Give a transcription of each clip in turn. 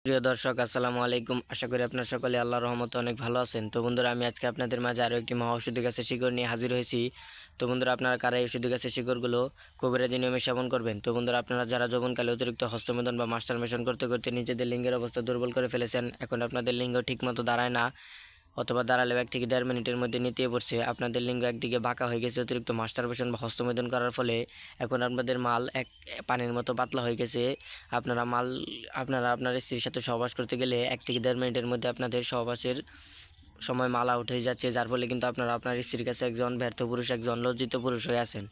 প্রিয় দর্শক আসসালামু আলাইকুম। আশা করি আপনার সকলে আল্লাহর রহমতে অনেক ভালো আছেন। তো বন্ধুরা, আমি আজকে আপনাদের মাঝে আরও একটি মহা ঔষধি গাছের শিকড় নিয়ে হাজির হয়েছি। তো বন্ধুরা, আপনারা কারা এই ঔষধি গাছের শিকড়গুলো কবিরাজি নিয়মে সেবন করবেন? তো বন্ধুরা, আপনারা যারা যৌবনকালে অতিরিক্ত হস্তমৈথুন বা মাস্টারবেশন করতে করতে নিজেদের লিঙ্গের অবস্থা দুর্বল করে ফেলেছেন, এখন আপনাদের লিঙ্গ ঠিকমতো দাঁড়ায় না, অথবা দাঁড়ালেও 1 থেকে 1.5 মিনিটের মধ্যে নিতে পড়ছে, আপনাদের লিঙ্গ একদিকে বাঁকা হয়ে গেছে অতিরিক্ত মাস্টারবেশন বা হস্তমৈথুন করার ফলে, এখন আপনাদের মাল পানির মতো পাতলা হয়ে গেছে। আপনারা আপনার স্ত্রীর সাথে সহবাস করতে গেলে 1 থেকে 1.5 মিনিটের মধ্যে আপনাদের সহবাসের সময় মাল আউট হয়ে যাচ্ছে, যার ফলে কিন্তু আপনারা আপনার স্ত্রীর কাছে একজন ব্যর্থ পুরুষ, একজন লজ্জিত পুরুষ হয়ে আছেন।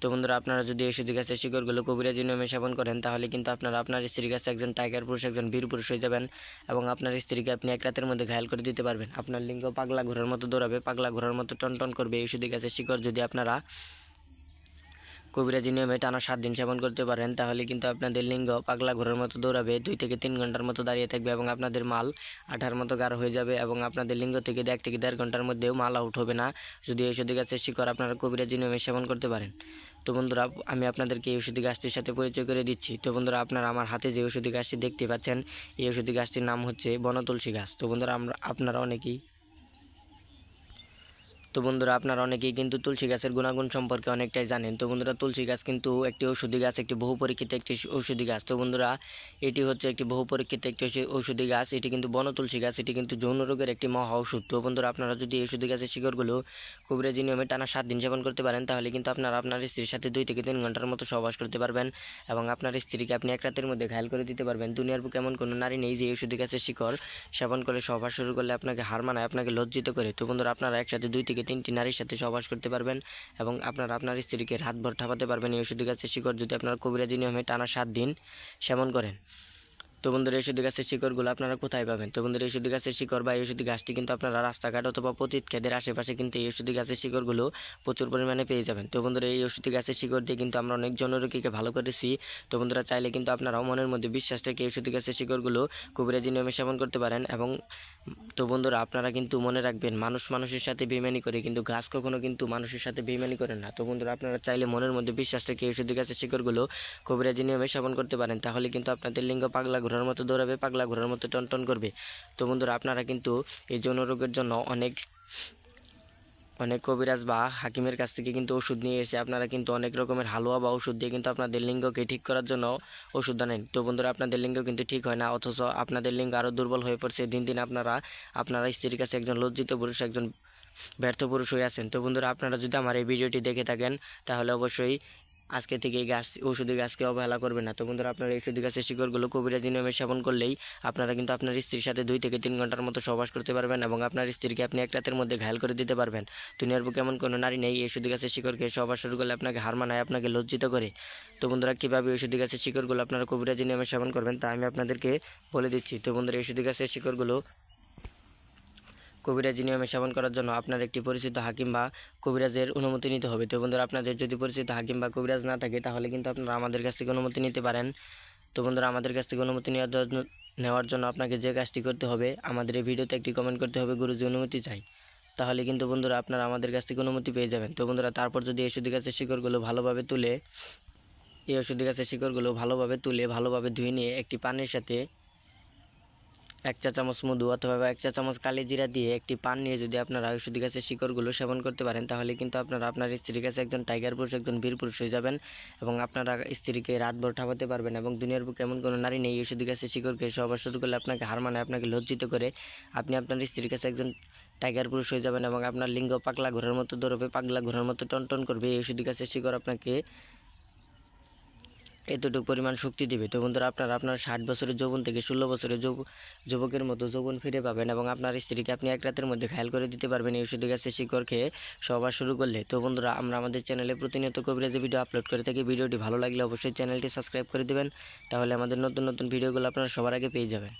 তো বন্ধুরা, আপনারা যদি এই ঔষধি গাছের শিকড়গুলো কবিরাজি নিয়মে সেবন করেন, তাহলে কিন্তু আপনারা আপনার স্ত্রীর কাছে একজন টাইগার পুরুষ, একজন বীর পুরুষ হয়ে যাবেন এবং আপনার স্ত্রীকে আপনি এক রাতের মধ্যে ঘায়েল করে দিতে পারবেন। আপনার লিঙ্গ পাগলা ঘোড়ার মতো দৌড়াবে, পাগলা ঘোড়ার মতো টনটন করবে। এই ঔষধি গাছের শিকড় যদি আপনারা কবিরাজি নিয়মে টানা 7 দিন সেবন করতে পারেন, তাহলে কিন্তু আপনাদের লিঙ্গ পাগলা ঘোড়ার মতো দৌড়াবে, 2 থেকে 3 ঘন্টার মতো দাঁড়িয়ে থাকবে এবং আপনাদের মাল আঠার মতো গাঢ় হয়ে যাবে এবং আপনাদের লিঙ্গ থেকে 1 থেকে 1.5 ঘন্টার মধ্যেও মাল আউট হবে না, যদি এই ঔষধি গাছের শিকড় আপনারা কবিরাজি নিয়মে সেবন করতে পারেন। তো বন্ধুরা, আমি আপনাদেরকে এই ঔষধি গাছটির সাথে পরিচয় করে দিচ্ছি। তো বন্ধুরা, আপনারা আমার হাতে যে ঔষধি গাছটি দেখতে পাচ্ছেন, এই ঔষধি গাছটির নাম হচ্ছে বনতুলসী গাছ। তো বন্ধুরা, আপনারা অনেকেই কিন্তু তুলসী গাছের গুণাগুণ সম্পর্কে অনেকটাই জানেন। তো বন্ধুরা, তুলসী গাছ কিন্তু একটি ঔষধি গাছ, একটি বহু পরীক্ষিত একটি ঔষধি গাছ। তো বন্ধুরা, এটি হচ্ছে একটি বহু পরীক্ষিত একটি ঔষধি গাছ। এটি কিন্তু বনতুলসী গাছ, এটি কিন্তু যৌন রোগের একটি মহা ঔষধ। তো বন্ধুরা, আপনারা যদি এই ঔষধি গাছের শিকড়গুলো কবিরাজি নিয়মে টানা 7 দিন সেবন করতে পারেন, তাহলে কিন্তু আপনারা আপনার স্ত্রীর সাথে 2 থেকে 3 ঘন্টার মতো সহবাস করতে পারবেন এবং আপনার স্ত্রীকে আপনি এক রাতের মধ্যে ঘায়েল করে দিতে পারবেন। দুনিয়ার বুকে এমন কোনো নারী নেই যে এই ঔষধি গাছের শিকড় সেবন করে সহবাস শুরু করলে আপনাকে হার মানায়, আপনাকে লজ্জিত করে। তো বন্ধুরা, আপনারা একসাথে 2 থেকে 3টি নারীর সাথে সহবাস করতে পারবেন এবং আপনারা আপনার স্ত্রীকে রাতভর ঠাপাতে পারবেন এই ঔষধি গাছের শিকড় যদি আপনারা কবিরাজি নিয়মে টানা 7 দিন সেবন করেন। তো বন্ধুরা, এই ঔষধি গাছের শিকড়গুলো আপনারা কোথায় পাবেন? তো বন্ধুরা, এই ঔষধি গাছের শিকড় বা এই ঔষধি গাছটি কিন্তু আপনারা রাস্তাঘাট অথবা পতিত খেদের আশেপাশে কিন্তু এই ঔষধি গাছের শিকড়গুলো প্রচুর পরিমাণে পেয়ে যাবেন। তো বন্ধুরা, এই ঔষধি গাছের শিকড় দিয়ে কিন্তু আমরা অনেক জনরোগীকে ভালো করেছি। তো বন্ধুরা, চাইলে কিন্তু আপনারাও মনের মধ্যে বিশ্বাস রেখে এই ঔষধি গাছের শিকড়গুলো কবিরাজি নিয়মে সেবন করতে পারেন। এবং তো বন্ধুরা, আপনারা কিন্তু মনে রাখবেন, মানুষ মানুষের সাথে বেইমানি করে, কিন্তু গাছ কখনো কিন্তু মানুষের সাথে বেইমানি করে না। তো বন্ধুরা, আপনারা চাইলে মনের মধ্যে বিশ্বাস রেখে এই ঔষধি গাছের শিকড়গুলো কবিরাজি নিয়মে সেবন করতে পারেন, তাহলে কিন্তু আপনাদের লিঙ্গ পাগলা ঘোড়ার মতো দৌড়াবে, পাগলা ঘোড়ার মতো টনটন করবে। তো বন্ধুরা, আপনারা কিন্তু এই যৌন রোগের জন্য অনেক কবিরাজ বা হাকিমের কাছ থেকে কিন্তু ওষুধ নিয়ে এসে আপনারা কিন্তু অনেক রকমের হালুয়া বা ওষুধ দিয়ে কিন্তু আপনাদের লিঙ্গকে ঠিক করার জন্য ওষুধ আনেন। তো বন্ধুরা, আপনাদের লিঙ্গ কিন্তু ঠিক হয় না, অথচ আপনাদের লিঙ্গ আরও দুর্বল হয়ে পড়ছে। দিন দিন আপনারা স্ত্রীর কাছে একজন লজ্জিত পুরুষ, একজন ব্যর্থ পুরুষ হয়ে আছেন। তো বন্ধুরা, আপনারা যদি আমার এই ভিডিওটি দেখে থাকেন, তাহলে অবশ্যই আজকে থেকে এই ঔষধি গাছকে অবহেলা করবেন না। তো বন্ধুরা, আপনারা এই ঔষধি গাছের শিকড়গুলো কবিরাজি নিয়মে সেবন করলেই আপনারা কিন্তু আপনার স্ত্রীর সাথে 2 থেকে 3 ঘন্টার মতো সহবাস করতে পারবেন এবং আপনার স্ত্রীকে আপনি এক রাতের মধ্যে ঘায়েল করে দিতে পারবেন। দুনিয়ার বুকে এমন কোনো নারী নেই এই ঔষধি গাছের শিকড়কে সহবাস শুরু করলে আপনাকে হার মানায়, আপনাকে লজ্জিত করে। তো বন্ধুরা, কীভাবে ঔষধি গাছের শিকড়গুলো আপনারা কবিরাজি নিয়মে সেবন করবেন তা আমি আপনাদেরকে বলে দিচ্ছি। তো বন্ধুরা, এই ঔষধি গাছের শিকড়গুলো কবিরাজি নিয়মে সেবন করার জন্য আপনার একটি পরিচিত হাকিম বা কবিরাজের অনুমতি নিতে হবে। তো বন্ধুরা, আপনাদের যদি পরিচিত হাকিম বা কবিরাজ না থাকে, তাহলে কিন্তু আপনারা আমাদের কাছ থেকে অনুমতি নিতে পারেন। তো বন্ধুরা, আমাদের কাছ থেকে অনুমতি নেওয়ার জন্য আপনাকে যে কাজটি করতে হবে, আমাদের এই ভিডিওতে একটি কমেন্ট করতে হবে, গুরুজি অনুমতি চাই। তাহলে কিন্তু বন্ধুরা, আপনারা আমাদের কাছ থেকে অনুমতি পেয়ে যাবেন। তো বন্ধুরা, তারপর যদি এই ঔষধি গাছের শিকড়গুলো ভালোভাবে ভালোভাবে ধুয়ে নিয়ে একটি পানির সাথে 1 চা চামচ মধু অথবা 1 চা চামচ কালি জিরা দিয়ে একটি পান নিয়ে যদি আপনারা ঔষধি গাছের শিকড়গুলো সেবন করতে পারেন, তাহলে কিন্তু আপনারা আপনার স্ত্রীর কাছে একজন টাইগার পুরুষ, একজন বীর পুরুষ হয়ে যাবেন এবং আপনারা স্ত্রীকে রাতভর ঠাপাতে পারবেন। এবং দুনিয়ার বুকে এমন কোনো নারী নেই ঔষধি গাছের শিকড়কে সহবাস শুরু করলে আপনাকে হার মানায়, আপনাকে লজ্জিত করে। আপনি আপনার স্ত্রীর কাছে একজন টাইগার পুরুষ হয়ে যাবেন এবং আপনার লিঙ্গ পাগলা ঘোড়ার মতো দৌড়বে, পাগলা ঘোড়ার মতো টনটন করবে। এই ঔষধি গাছের শিকড় আপনাকে এতটুকু পরিমাণ শক্তি দিবে। তো বন্ধুরা, আপনারা আপনার 60 বছরের যৌবন থেকে 16 বছরের যুবকের মতো যৌবন ফিরে পাবেন এবং আপনার স্ত্রীকে আপনি এক রাতের মধ্যে ঘায়েল করে দিতে পারবেন এই ঔষধি গাছের শিকড় খেয়ে সহবাস শুরু করলে। তো বন্ধুরা, আমরা আমাদের চ্যানেলে প্রতিনিয়ত কবিরাজি ভিডিও আপলোড করে থাকি। ভিডিওটি ভালো লাগলে অবশ্যই চ্যানেলটি সাবস্ক্রাইব করে দেবেন, তাহলে আমাদের নতুন নতুন ভিডিওগুলো আপনারা সবার আগে পেয়ে যাবেন।